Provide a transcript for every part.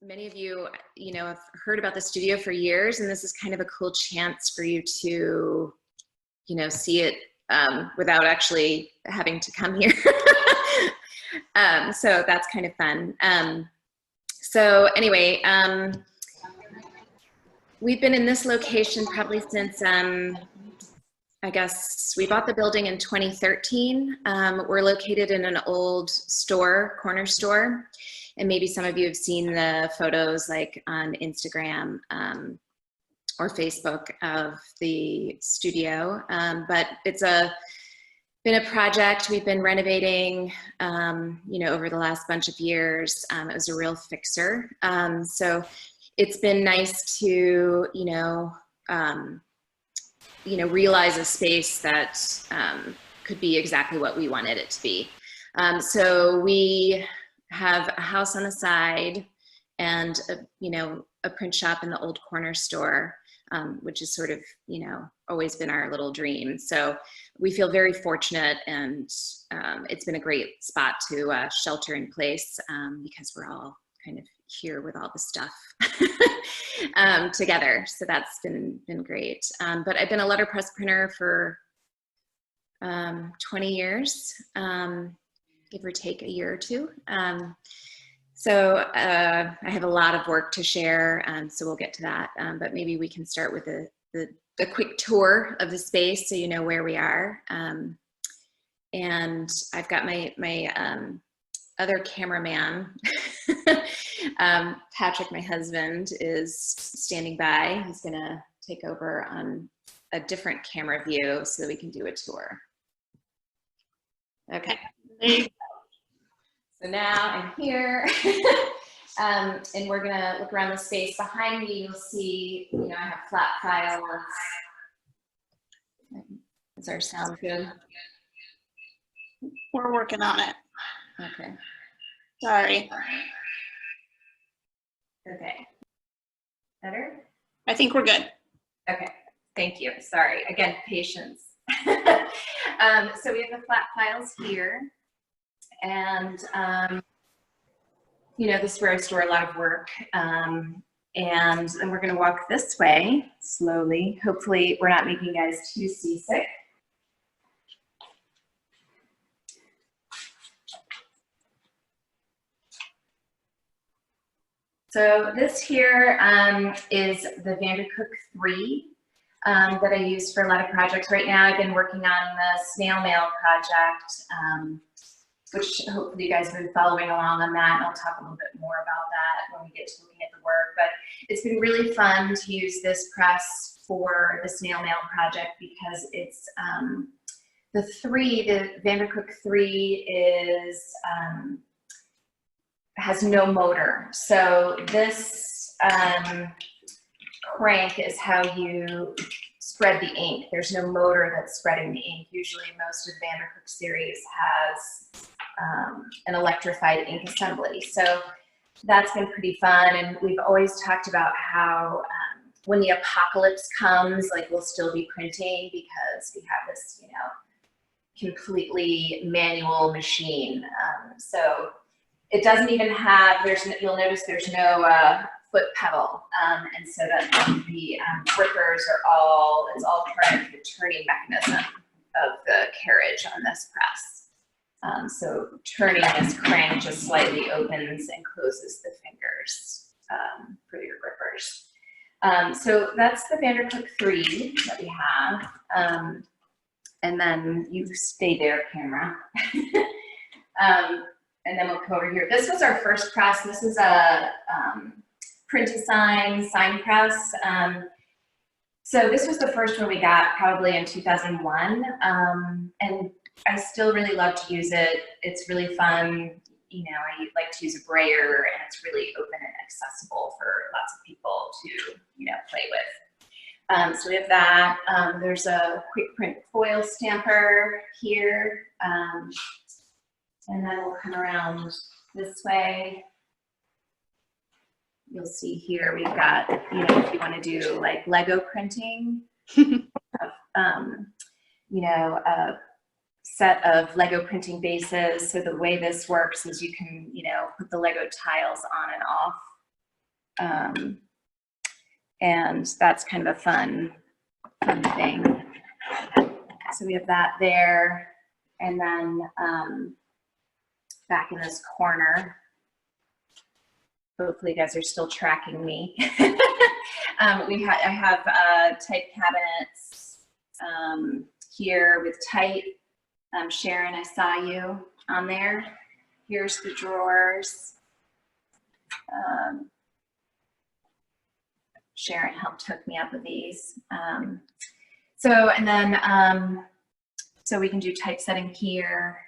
many of you, have heard about the studio for years, and this is kind of a cool chance for you to, see it without actually having to come here. So that's kind of fun. So anyway, we've been in this location probably since, I guess we bought the building in 2013. We're located in an old store, corner store. And maybe some of you have seen the photos like on Instagram or Facebook of the studio. But it's been a project we've been renovating, over the last bunch of years. It was a real fixer. So it's been nice to, realize a space that could be exactly what we wanted it to be. So we have a house on the side and a print shop in the old corner store, which is sort of always been our little dream. So we feel very fortunate, and it's been a great spot to shelter in place because we're all kind of here with all the stuff together. So that's been great. But I've been a letterpress printer for 20 years. Give or take a year or two. So I have a lot of work to share, so we'll get to that. But maybe we can start with a quick tour of the space so you know where we are. And I've got my other cameraman, Patrick, my husband, is standing by. He's gonna take over on a different camera view so that we can do a tour. Okay. So now I'm here, and we're gonna look around the space. Behind me, you'll see, I have flat files. Is our sound good? We're working on it. Okay. Sorry. Okay. Better? I think we're good. Okay. Thank you. Sorry. Again, patience. So we have the flat files here. And, this is where I store a lot of work. And then we're going to walk this way slowly. Hopefully we're not making you guys too seasick. So this here is the Vandercook 3 that I use for a lot of projects. Right now I've been working on the snail mail project, which hopefully you guys have been following along on that, and I'll talk a little bit more about that when we get to looking at the work. But it's been really fun to use this press for the snail mail project because it's the Vandercook 3 has no motor. So this crank is how you spread the ink. There's no motor that's spreading the ink. Usually most of the Vandercook series has an electrified ink assembly. So that's been pretty fun. And we've always talked about how when the apocalypse comes, like we'll still be printing because we have this, completely manual machine. So it doesn't even have, you'll notice there's no foot pedal. And so that the grippers are it's all part of the turning mechanism of the carriage on this press. So turning this crank just slightly opens and closes the fingers for your grippers. So that's the Vandercook 3 that we have. And then you stay there, camera. And then we'll come over here. This was our first press. This is a print-to-sign sign press. So this was the first one we got probably in 2001. And I still really love to use it. It's really fun. I like to use a brayer, and it's really open and accessible for lots of people to, play with. So we have that. There's a quick print foil stamper here. And then we'll come around this way. You'll see here we've got, if you want to do like Lego printing, a set of Lego printing bases. So the way this works is you can, put the Lego tiles on and off And that's kind of a fun thing. So we have that there. And then back in this corner, hopefully you guys are still tracking me. I have type cabinets here with type. Sharon, I saw you on there. Here's the drawers. Sharon helped hook me up with these. So we can do typesetting here.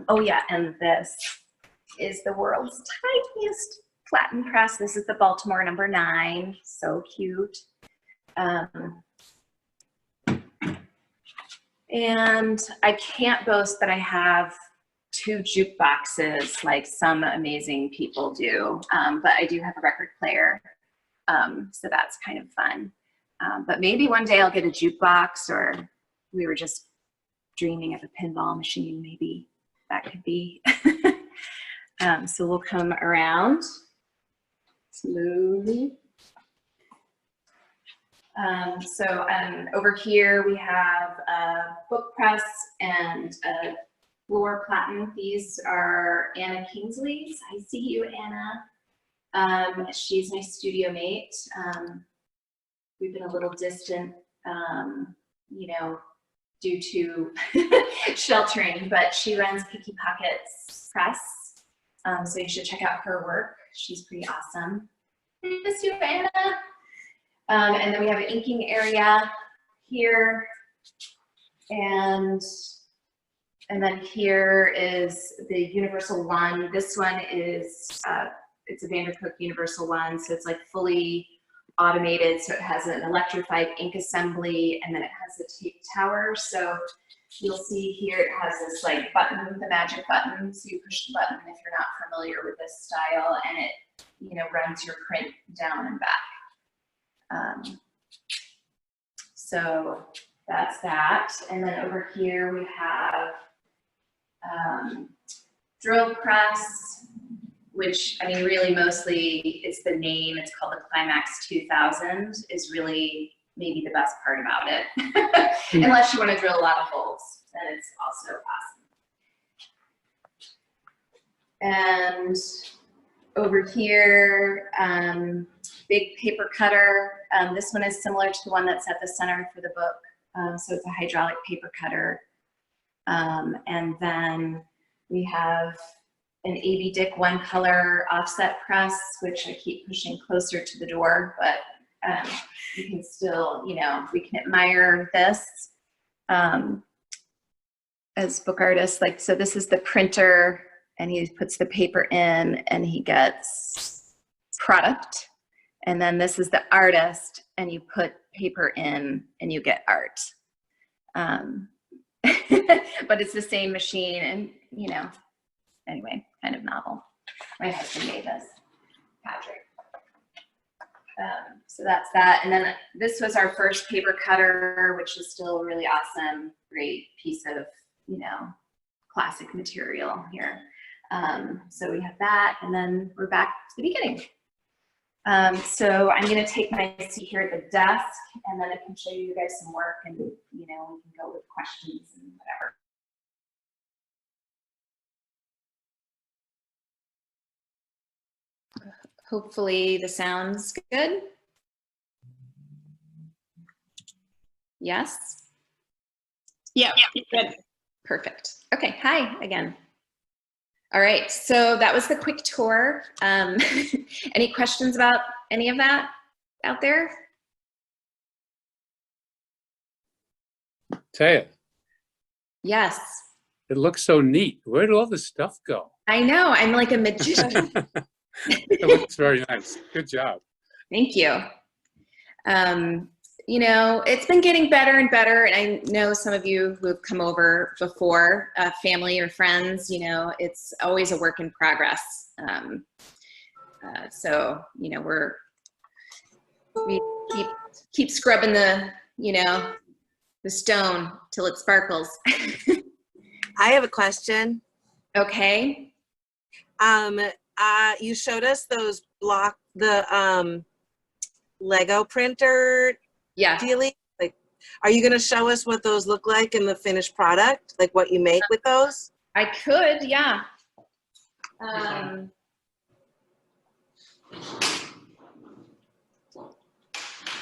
Oh yeah, and this is the world's tiniest flattened press. This is the Baltimore number 9. So cute. And I can't boast that I have 2 jukeboxes like some amazing people do, but I do have a record player, so that's kind of fun. But maybe one day I'll get a jukebox, or we were just dreaming of a pinball machine, maybe that could be. So we'll come around slowly. Over here we have a book press and a floor platen. These are Anna Kingsley's. I see you, Anna. She's my studio mate. We've been a little distant, you know, due to sheltering, but she runs Picky Pockets Press. So you should check out her work. She's pretty awesome. I miss you, Anna. And then we have an inking area here, and then here is the Universal One. This one is it's a Vandercook Universal One, so it's like fully automated. So it has an electrified ink assembly, and then it has a tape tower. So you'll see here it has this like button, the magic button. So you push the button if you're not familiar with this style, and it, you know, runs your print down and back. So that's that. And then over here we have drill press, which, I mean, really mostly it's the name. It's called the Climax 2000, is really maybe the best part about it. Unless you want to drill a lot of holes, then it's also awesome. And over here, big paper cutter. This one is similar to the one that's at the center for the book. So it's a hydraulic paper cutter. And then we have an A.B. Dick 1-color offset press, which I keep pushing closer to the door, but you can still, you know, we can admire this as book artists. Like, so this is the printer, and he puts the paper in and he gets product. And then this is the artist, and you put paper in and you get art. But it's the same machine, and, you know, anyway, kind of novel. My husband made this, Patrick. So that's that. And then this was our first paper cutter, which is still a really awesome, great piece of, you know, classic material here. So we have that, and then we're back to the beginning. So I'm going to take my seat here at the desk, and then I can show you guys some work, and, you know, we can go with questions and whatever. Hopefully the sound's good. Yes? Yeah, good. Perfect. Okay, hi again. All right, so that was the quick tour. Any questions about any of that out there? Thea, Yes. it looks so neat. Where did all this stuff go? I know, I'm like a magician. It looks very nice. Good job. Thank you. You know, it's been getting better and better, and I know some of you who have come over before, family or friends, you know, it's always a work in progress. So, you know, we keep scrubbing the, you know, the stone till it sparkles. I have a question. Okay. You showed us those block the Lego printer Yeah. dealie? Like, are you gonna show us what those look like in the finished product? Like what you make with those? I could, yeah. Okay,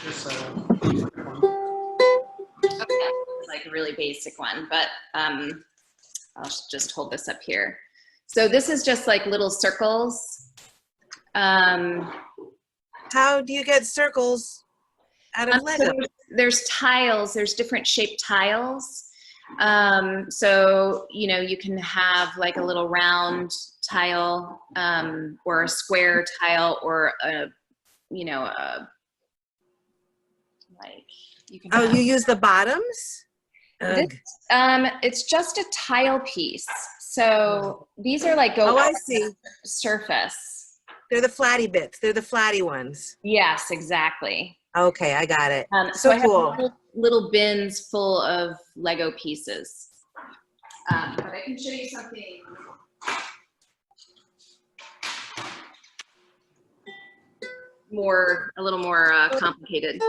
it's like a really basic one, but I'll just hold this up here. So this is just like little circles. How do you get circles out of Lego? So there's tiles, there's different shaped tiles. So, you know, you can have like a little round tile or a square tile or a, you know, like you can Oh, have, you use the bottoms? Ugh. it's just a tile piece. So these are like go Oh, I on see. the surface. They're the flatty bits. They're the flatty ones. Yes, exactly. Okay, I got it. So I have cool. little bins full of Lego pieces. But I can show you something. A little more complicated.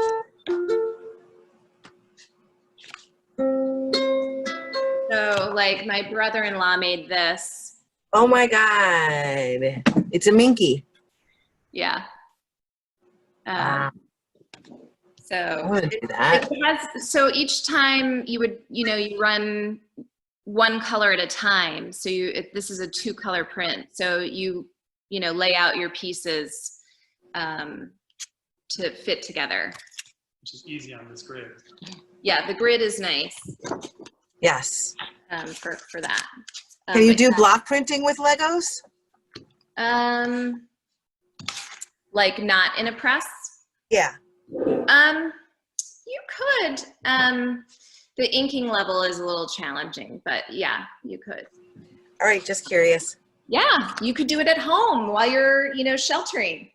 So like my brother-in-law made this. Oh my God. It's a Minky. Yeah. Wow. I So want to do that. it has, so each time you would, you know, you run one color at a time. So this is a 2-color print. So you know, lay out your pieces to fit together. Which is easy on this grid. Yeah, the grid is nice Yes. for that. Can you But do yeah, block printing with Legos? like not in a press? Yeah. You could. The inking level is a little challenging, but yeah, you could. All right, just curious. Yeah, you could do it at home while you're, you know, sheltering.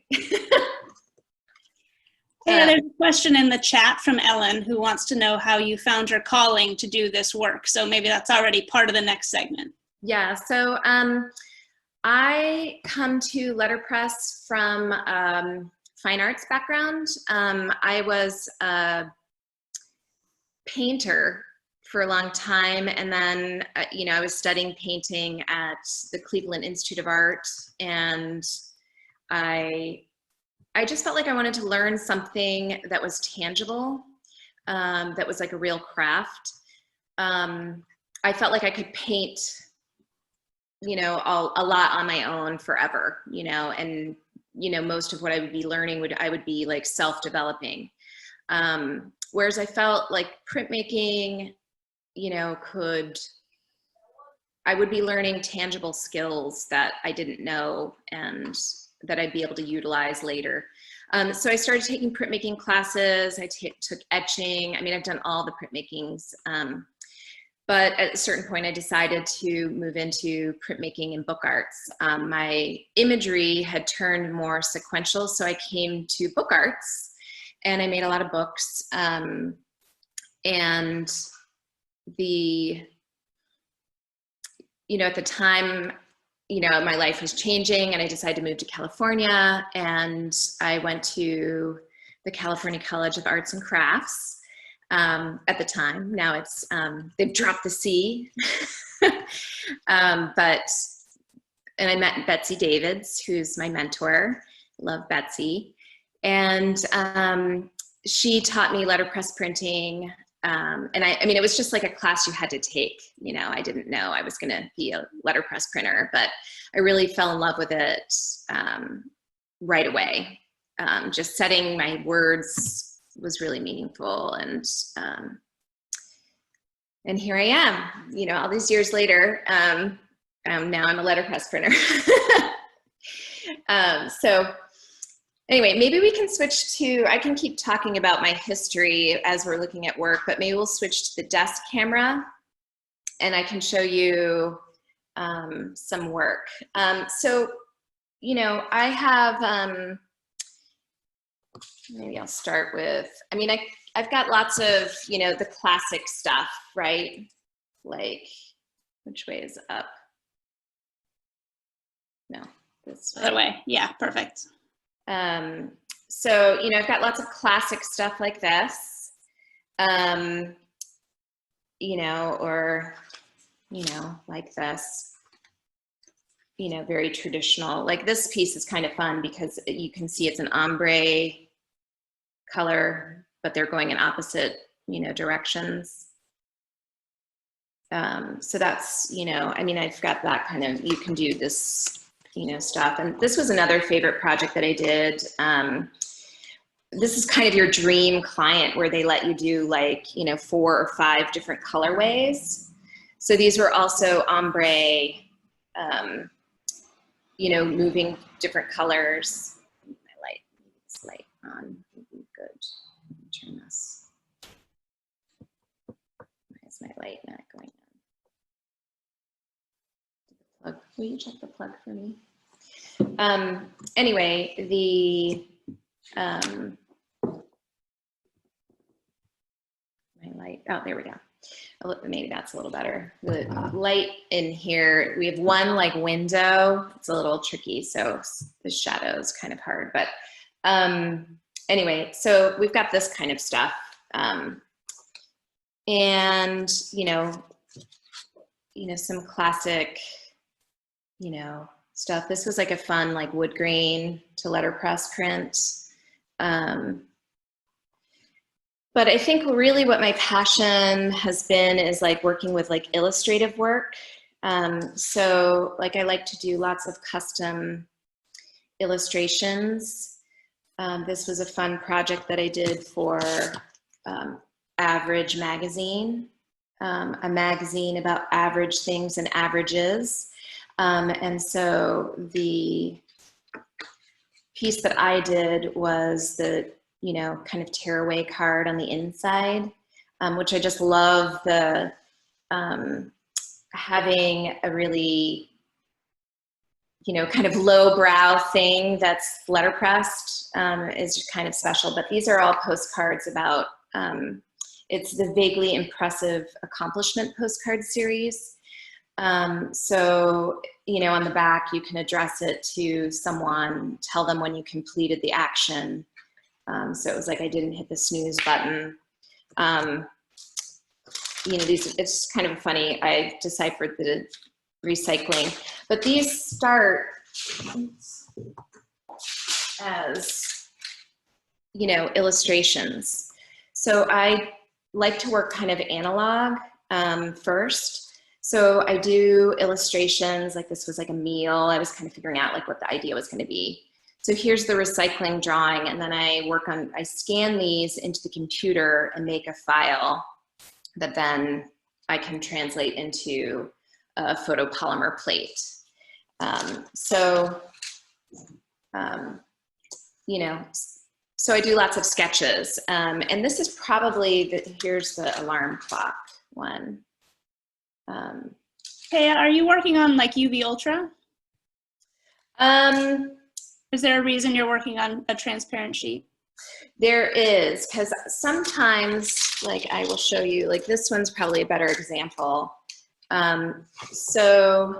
Hey, there's a question in the chat from Ellen who wants to know how you found your calling to do this work. So maybe that's already part of the next segment. Yeah, so I come to letterpress from fine arts background. I was a painter for a long time, and then you know, I was studying painting at the Cleveland Institute of Art, and I just felt like I wanted to learn something that was tangible, that was like a real craft. I felt like I could paint, you know, a lot on my own forever, you know, and, you know, most of what I would be learning I would be like self-developing. Whereas I felt like printmaking, you know, I would be learning tangible skills that I didn't know and that I'd be able to utilize later. So I started taking printmaking classes. I took etching. I mean, I've done all the printmakings. But at a certain point, I decided to move into printmaking and book arts. My imagery had turned more sequential, so I came to book arts, and I made a lot of books. And you know, at the time, you know, my life was changing, and I decided to move to California, and I went to the California College of Arts and Crafts. At the time, now it's, they've dropped the C. And I met Betsy Davids, who's my mentor. Love Betsy. And she taught me letterpress printing. And I mean, it was just like a class you had to take, you know. I didn't know I was gonna be a letterpress printer, but I really fell in love with it right away. Just setting my words was really meaningful, and here I am, you know, all these years later. Now I'm a letterpress printer. So anyway, maybe we can switch to, I can keep talking about my history as we're looking at work, but maybe we'll switch to the desk camera, and I can show you some work. So, you know, I have, maybe I'll start with, I mean, I've got lots of, you know, the classic stuff, right? Like, which way is up? No, this way. Other way. Yeah, perfect. So, you know, I've got lots of classic stuff like this, you know, or, you know, like this, you know, very traditional. Like this piece is kind of fun because you can see it's an ombre color, but they're going in opposite, you know, directions. So that's, you know, I mean, I've got that kind of, you can do this, you know, stuff. And this was another favorite project that I did. This is kind of your dream client where they let you do like, you know, 4 or 5 different colorways. So these were also ombre, you know, moving different colors. My light, this light on would be good. Let me turn this. Why is my light not going on? Plug. Will you check the plug for me? Anyway, the my light. Oh, there we go. Maybe that's a little better. The light in here, we have one like window. It's a little tricky, so the shadow is kind of hard. But anyway, so we've got this kind of stuff, and you know, some classic, you know, stuff. This was like a fun like wood grain to letterpress print. But I think really what my passion has been is like working with like illustrative work. So like I like to do lots of custom illustrations. This was a fun project that I did for Average magazine, a magazine about average things and averages. And so the piece that I did was the, you know, kind of tearaway card on the inside, which I just love the having a really, you know, kind of lowbrow thing that's letterpressed is kind of special. But these are all postcards about, it's the Vaguely Impressive Accomplishment postcard series. So, you know, on the back, you can address it to someone, tell them when you completed the action. So it was like I didn't hit the snooze button. You know, it's kind of funny. I deciphered the recycling, but these start as, you know, illustrations. So I like to work kind of analog first. So I do illustrations, like this was like a meal. I was kind of figuring out like what the idea was going to be. So here's the recycling drawing, and then I scan these into the computer and make a file that then I can translate into a photopolymer plate. You know, so I do lots of sketches. And this is probably, here's the alarm clock one. Hey, are you working on like UV Ultra? Is there a reason you're working on a transparent sheet? There is, because sometimes, like I will show you, like this one's probably a better example. So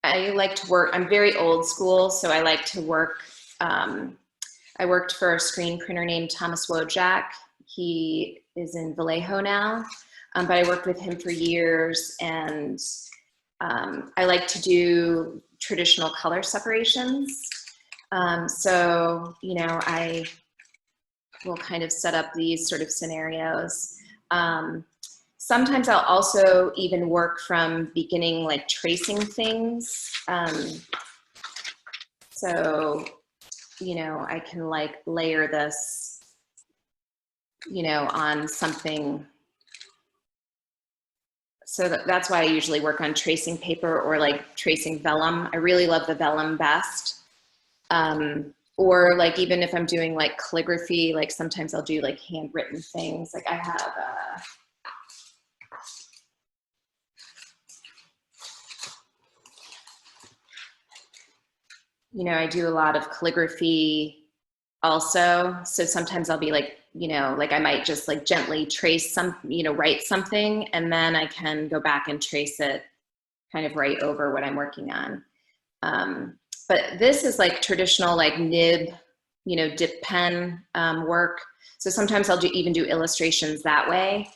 I like to work, I'm very old school, so I like to work, I worked for a screen printer named Thomas Wojak. He is in Vallejo now, but I worked with him for years, and I like to do traditional color separations. So, you know, I will kind of set up these sort of scenarios. Sometimes I'll also even work from beginning, like tracing things. So, you know, I can like layer this, you know, on something. So that's why I usually work on tracing paper or like tracing vellum. I really love the vellum best. Or like even if I'm doing like calligraphy, like sometimes I'll do like handwritten things. Like I have, you know, I do a lot of calligraphy also. So sometimes I'll be like, you know, like I might just like gently trace some, you know, write something, and then I can go back and trace it kind of right over what I'm working on. but this is like traditional like nib, you know, dip pen work. So sometimes I'll even do illustrations that way.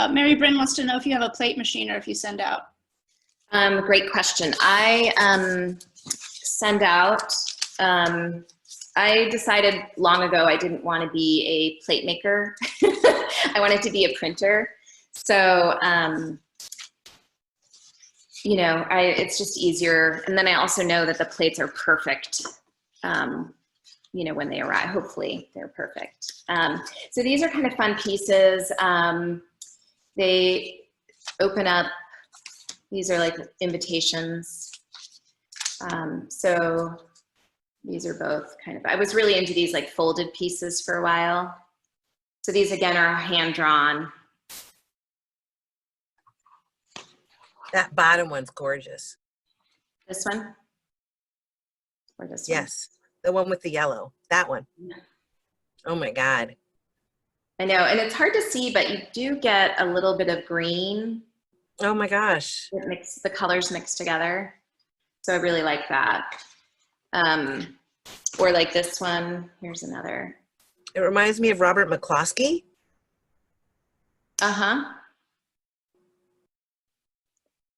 Mary Bryn wants to know if you have a plate machine or if you send out. Great question. I send out, I decided long ago I didn't want to be a plate maker. I wanted to be a printer. So, you know, it's just easier. And then I also know that the plates are perfect, you know, when they arrive. Hopefully they're perfect. So these are kind of fun pieces. They open up, these are like invitations. So these are both kind of, I was really into these like folded pieces for a while. So these again are hand drawn. That bottom one's gorgeous. This one? Or this one? Yes, the one with the yellow, that one. Oh my God. I know, and it's hard to see, but you do get a little bit of green. Oh my gosh. The colors mix together. So I really like that. Or like this one, here's another. It reminds me of Robert McCloskey. Uh-huh.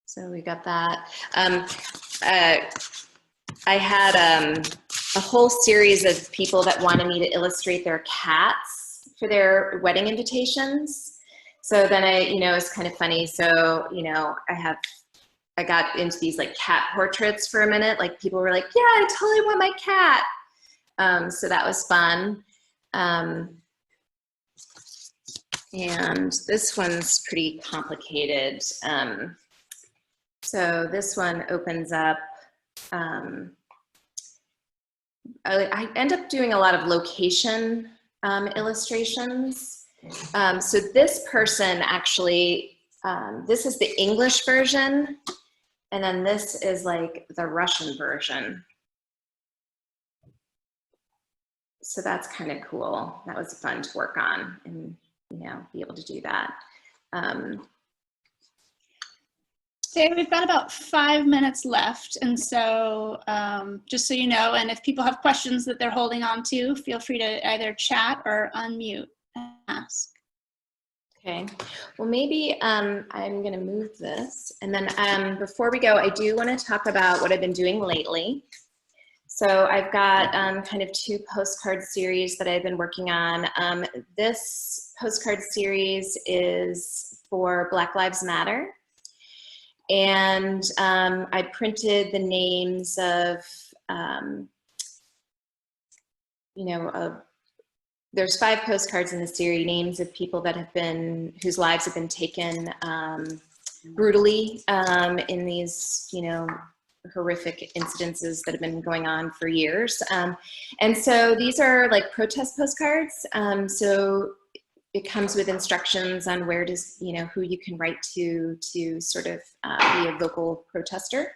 So we got that. I had a whole series of people that wanted me to illustrate their cats for their wedding invitations. So then you know, it's kind of funny. So, you know, I got into these like cat portraits for a minute. Like people were like, yeah, I totally want my cat. So that was fun. And this one's pretty complicated. So this one opens up, I end up doing a lot of location illustrations. So this person actually, this is the English version, and then this is like the Russian version. So that's kind of cool. That was fun to work on and, you know, be able to do that. Thea, we've got about 5 minutes left, and so just so you know, and if people have questions that they're holding on to, feel free to either chat or unmute and ask. Okay, well maybe I'm gonna move this, and then before we go, I do want to talk about what I've been doing lately. So I've got kind of 2 postcard series that I've been working on. This postcard series is for Black Lives Matter. And I printed the names of, you know, there's 5 postcards in the series, names of people that have been, whose lives have been taken brutally in these, you know, horrific incidences that have been going on for years. And so these are like protest postcards. So it comes with instructions on where does, you know, who you can write to sort of be a vocal protester.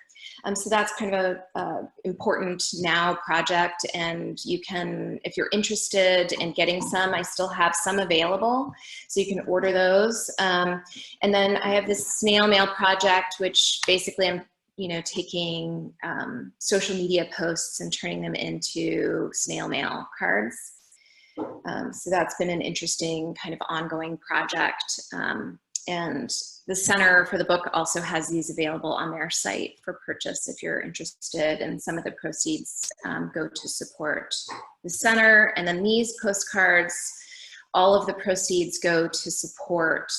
So that's kind of a important now project, and you can, if you're interested in getting some, I still have some available, so you can order those. And then I have this snail mail project, which basically I'm, you know, taking social media posts and turning them into snail mail cards. So that's been an interesting kind of ongoing project. And the center for the book also has these available on their site for purchase if you're interested, and some of the proceeds go to support the center. And then these postcards, all of the proceeds go to support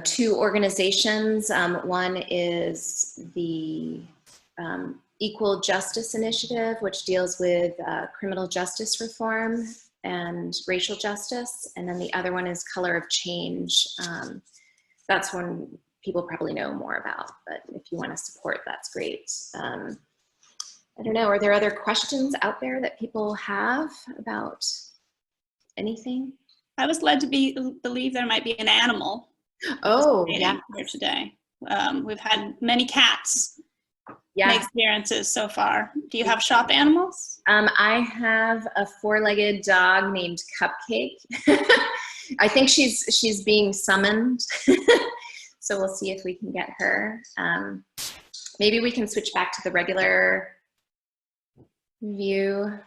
2 organizations. One is the Equal Justice Initiative, which deals with criminal justice reform and racial justice. And then the other one is Color of Change. That's one people probably know more about, but if you want to support, that's great. I don't know, are there other questions out there that people have about anything? I was led to believe there might be an animal. Oh, yeah. Here today. We've had many cats Yeah. make appearances so far. Do you have shop animals? I have a 4-legged dog named Cupcake. I think she's being summoned. So we'll see if we can get her. Maybe we can switch back to the regular view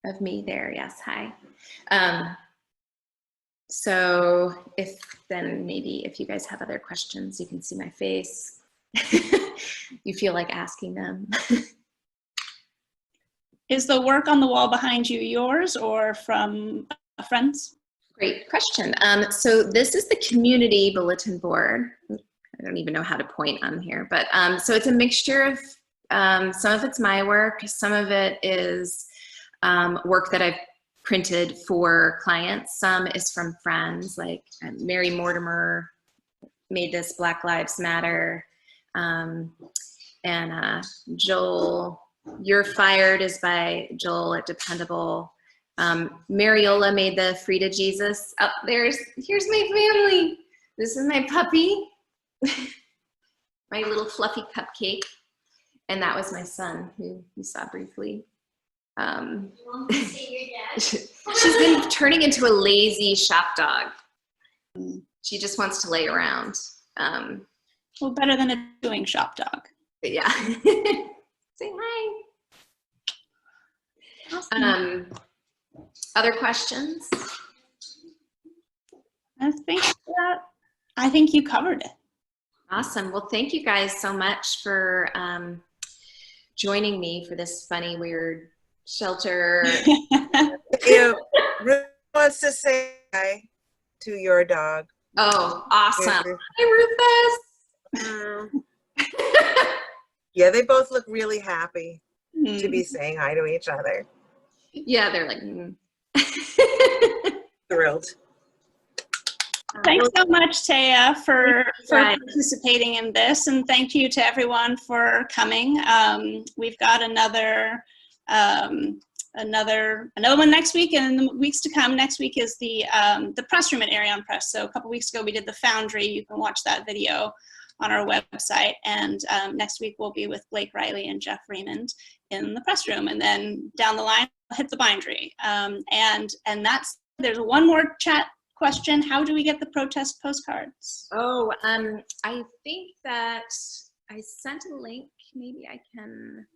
of me there. Yes, hi. So maybe if you guys have other questions, you can see my face. You feel like asking them. Is the work on the wall behind you yours or from friends? Great Question. So this is the community bulletin board. I don't even know how to point on here, but so it's a mixture of some of it's my work, some of it is work that I've printed for clients, some is from friends, like Mary Mortimer made this Black Lives Matter, and Joel, You're Fired is by Joel at Dependable. Mariola made the Frida Jesus. Oh, here's my family. This is my puppy, my little fluffy cupcake. And that was my son, who you saw briefly. She's been turning into a lazy shop dog. She just wants to lay around. Well, better than a doing shop dog. But yeah. Say hi. Awesome. Other questions? I think you covered it. Awesome. Well, thank you guys so much for joining me for this funny, weird shelter. Ruth wants to say hi to your dog. Oh, awesome. Hi, Rufus. Yeah, they both look really happy to be saying hi to each other. Yeah, they're like, Thrilled. Thanks so much, Thea, for participating in this, and thank you to everyone for coming. We've got another one next week, and in the weeks to come. Next week is the press room at Arion Press. So a couple weeks ago we did the Foundry. You can watch that video on our website, and next week we'll be with Blake Riley and Jeff Raymond in the press room, and then down the line we'll hit the bindery. And there's one more chat question. How do we get the protest postcards? oh, I think that I sent a link. Maybe I can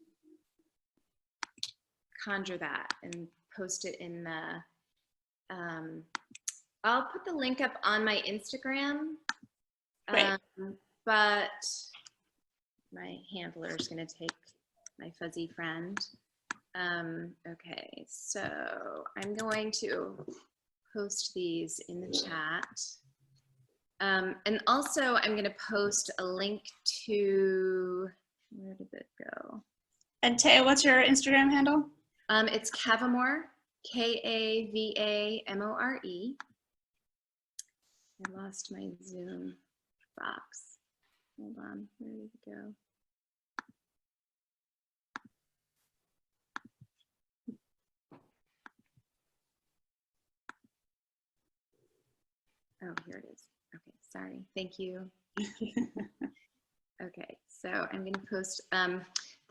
conjure that and post it in the, I'll put the link up on my Instagram. Great. But my handler is going to take my fuzzy friend. Okay, so I'm going to post these in the chat. And also I'm going to post a link to, where did it go? And Thea, what's your Instagram handle? It's Kavamore, Kavamore. I lost my Zoom box. Hold on, where did it go? Oh, here it is. Okay, sorry. Thank you. Okay, so I'm going to post.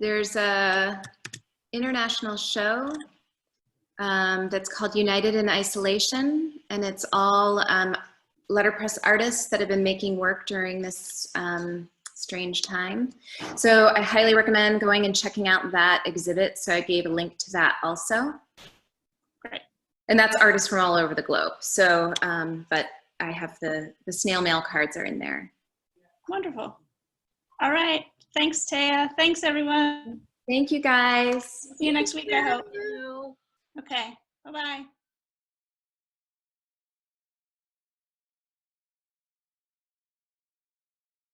There's a international show that's called United in Isolation, and it's all letterpress artists that have been making work during this strange time. So I highly recommend going and checking out that exhibit. So I gave a link to that also. Great. And that's artists from all over the globe. So, but I have the snail mail cards are in there. Wonderful. All right. Thanks, Thea. Thanks, everyone. Thank you, guys. See you next week, I hope. Okay. Bye-bye.